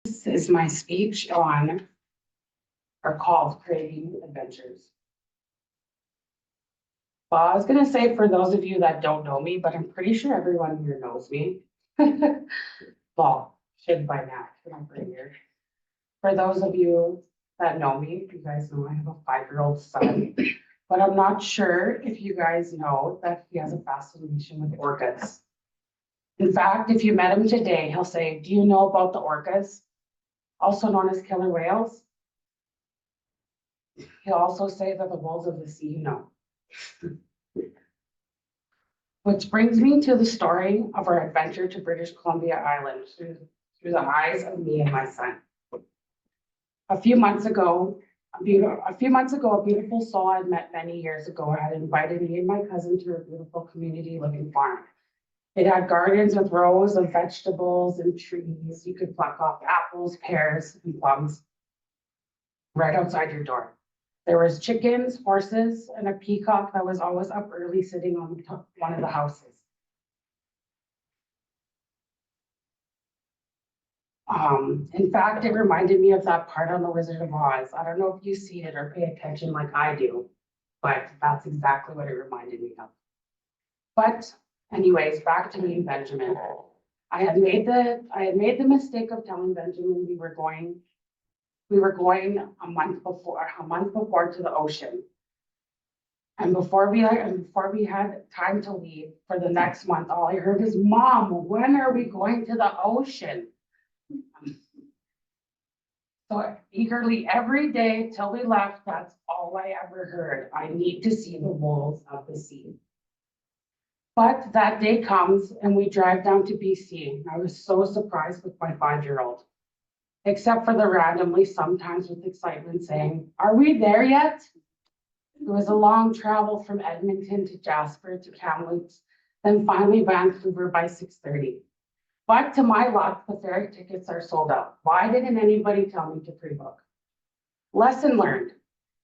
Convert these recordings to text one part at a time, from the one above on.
This is my speech on or called Creating Adventures. Well, I was gonna say for those of you that don't know me, but I'm pretty sure everyone here knows me. Well, should by now, I'm pretty here. For those of you that know me, you guys know I have a 5-year-old son, but I'm not sure if you guys know that he has a fascination with orcas. In fact, if you met him today, he'll say, "Do you know about the orcas?" Also known as killer whales. He'll also say that the wolves of the sea, Which brings me to the story of our adventure to British Columbia Island through the eyes of me and my son. A few months ago, a beautiful soul I'd met many years ago had invited me and my cousin to a beautiful community living farm. It had gardens with rows of vegetables and trees. You could pluck off apples, pears, and plums right outside your door. There was chickens, horses, and a peacock that was always up early sitting on one of the houses. In fact, it reminded me of that part on The Wizard of Oz. I don't know if you see it or pay attention like I do, but that's exactly what it reminded me of. But anyways, back to me and Benjamin. I had made the mistake of telling Benjamin we were going a month before to the ocean. And before we had time to leave for the next month, all I heard is, "Mom, when are we going to the ocean?" So eagerly every day till we left, that's all I ever heard. "I need to see the wolves of the sea." But that day comes and we drive down to BC. I was so surprised with my 5-year-old. Except for the randomly, sometimes with excitement, saying, "Are we there yet?" It was a long travel from Edmonton to Jasper to Kamloops, then finally Vancouver by 6:30. But to my luck, the ferry tickets are sold out. Why didn't anybody tell me to pre-book? Lesson learned.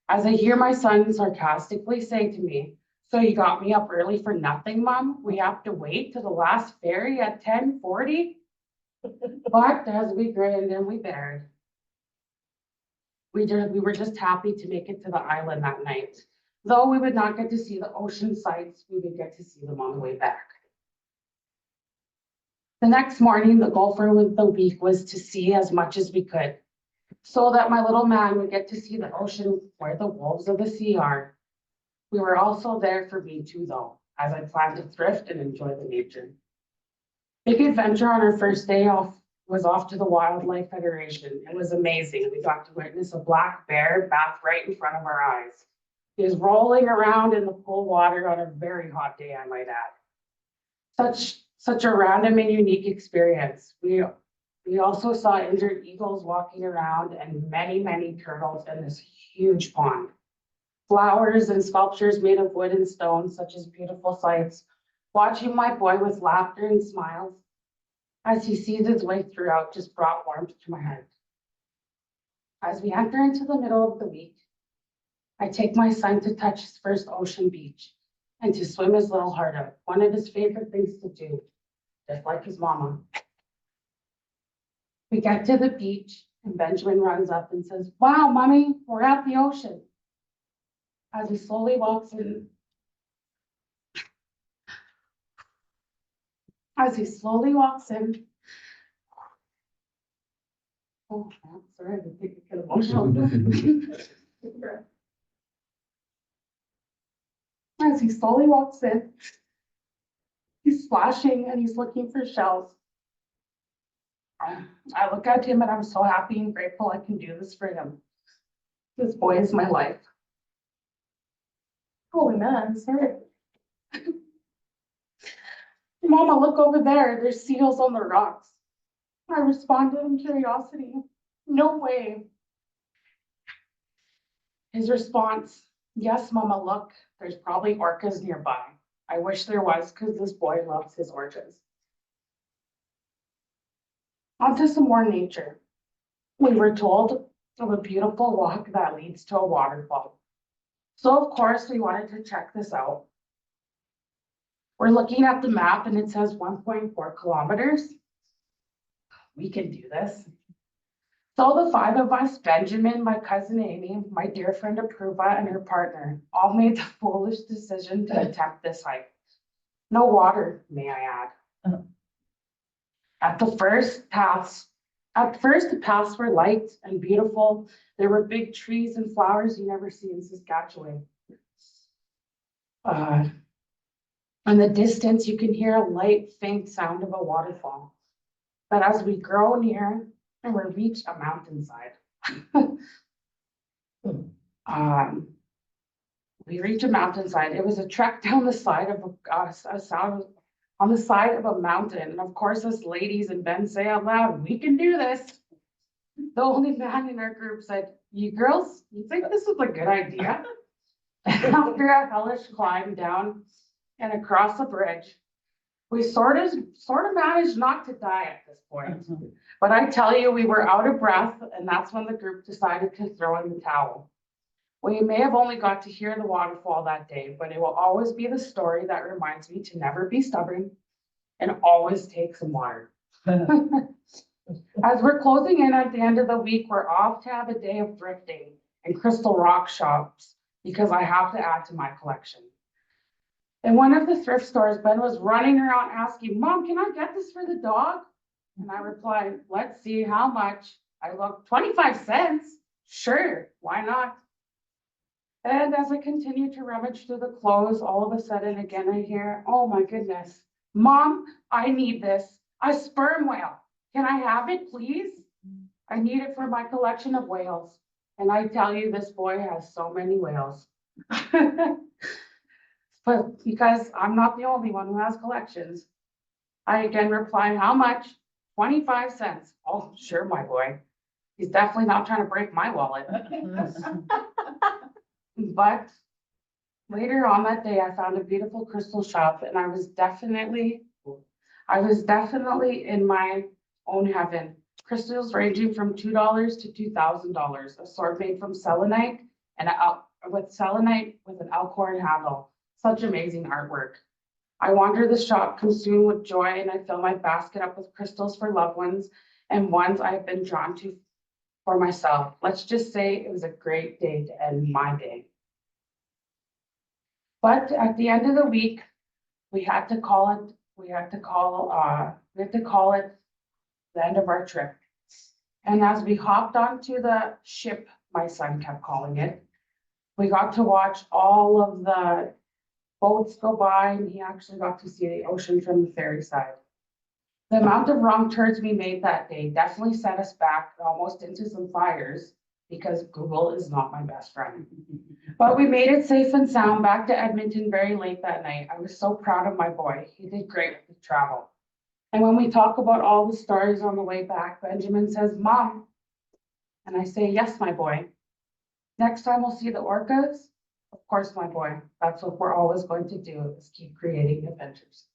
As I hear my son sarcastically say to me, "So you got me up early for nothing, Mom? We have to wait to the last ferry at 10:40? But as we grinned and we bared, we were just happy to make it to the island that night. Though we would not get to see the ocean sights, we would get to see them on the way back. The next morning, the goal for the week was to see as much as we could, so that my little man would get to see the ocean where the wolves of the sea are. We were also there for me too, though, as I planned to thrift and enjoy the nature. Big adventure on our first day was off to the Wildlife Federation. It was amazing. We got to witness a black bear bath right in front of our eyes. He was rolling around in the cool water on a very hot day, I might add. Such a random and unique experience. We also saw injured eagles walking around and many turtles in this huge pond. Flowers and sculptures made of wood and stone, such as beautiful sights. Watching my boy with laughter and smiles as he sees his way throughout just brought warmth to my heart. As we enter into the middle of the week, I take my son to touch his first ocean beach and to swim his little heart out, one of his favorite things to do, just like his mama. We get to the beach and Benjamin runs up and says, "Wow, Mommy, we're at the ocean." As he slowly walks in, oh, I'm sorry, I think I get emotional. As he slowly walks in, he's splashing and he's looking for shells. I look at him and I'm so happy and grateful I can do this for him. This boy is my life. Holy man, sorry. "Mama, look over there. There's seals on the rocks." I responded in curiosity, "No way." His response, "Yes, Mama, look, there's probably orcas nearby. I wish there was because this boy loves his orcas." On to some more nature. We were told of a beautiful walk that leads to a waterfall. So of course we wanted to check this out. We're looking at the map and it says 1.4 kilometers. We can do this. So the five of us, Benjamin, my cousin Amy, my dear friend Apruva, and her partner, all made the foolish decision to attempt this hike. No water, may I add. Uh-huh. At first the paths were light and beautiful. There were big trees and flowers you never see in Saskatchewan. In the distance, you can hear a light, faint sound of a waterfall. But as we grow near and we reach a mountainside, we reach a mountainside. It was a trek down the side of on the side of a mountain. And of course, us ladies and Ben say out loud, "We can do this." The only man in our group said, "You girls, you think this is a good idea?" After a hellish climb down and across the bridge, we sort of managed not to die at this point. But I tell you, we were out of breath, and that's when the group decided to throw in the towel. We may have only got to hear the waterfall that day, but it will always be the story that reminds me to never be stubborn and always take some water. As we're closing in at the end of the week, we're off to have a day of thrifting and crystal rock shops because I have to add to my collection. In one of the thrift stores, Ben was running around asking, "Mom, can I get this for the dog?" And I replied, "Let's see how much." I looked, 25 cents. Sure, why not? And as I continue to rummage through the clothes, all of a sudden again I hear, "Oh my goodness, Mom, I need this, a sperm whale. Can I have it, please? I need it for my collection of whales." And I tell you, this boy has so many whales. But because I'm not the only one who has collections, I again reply, "How much?" 25 cents. "Oh, sure, my boy. He's definitely not trying to break my wallet." But later on that day, I found a beautiful crystal shop and I was definitely in my own heaven. Crystals ranging from $2 to $2,000, a sword made from selenite and with an elkhorn handle. Such amazing artwork. I wander the shop consumed with joy and I fill my basket up with crystals for loved ones and ones I've been drawn to for myself. Let's just say it was a great day to end my day. But at the end of the week, we had to call it the end of our trip. And as we hopped onto the ship, my son kept calling it, we got to watch all of the boats go by and he actually got to see the ocean from the ferry side. The amount of wrong turns we made that day definitely set us back almost into some fires because Google is not my best friend. But we made it safe and sound back to Edmonton very late that night. I was so proud of my boy. He did great with the travel. And when we talk about all the stories on the way back, Benjamin says, "Mom," and I say, "Yes, my boy. Next time we'll see the orcas." Of course, my boy. That's what we're always going to do, is keep creating adventures.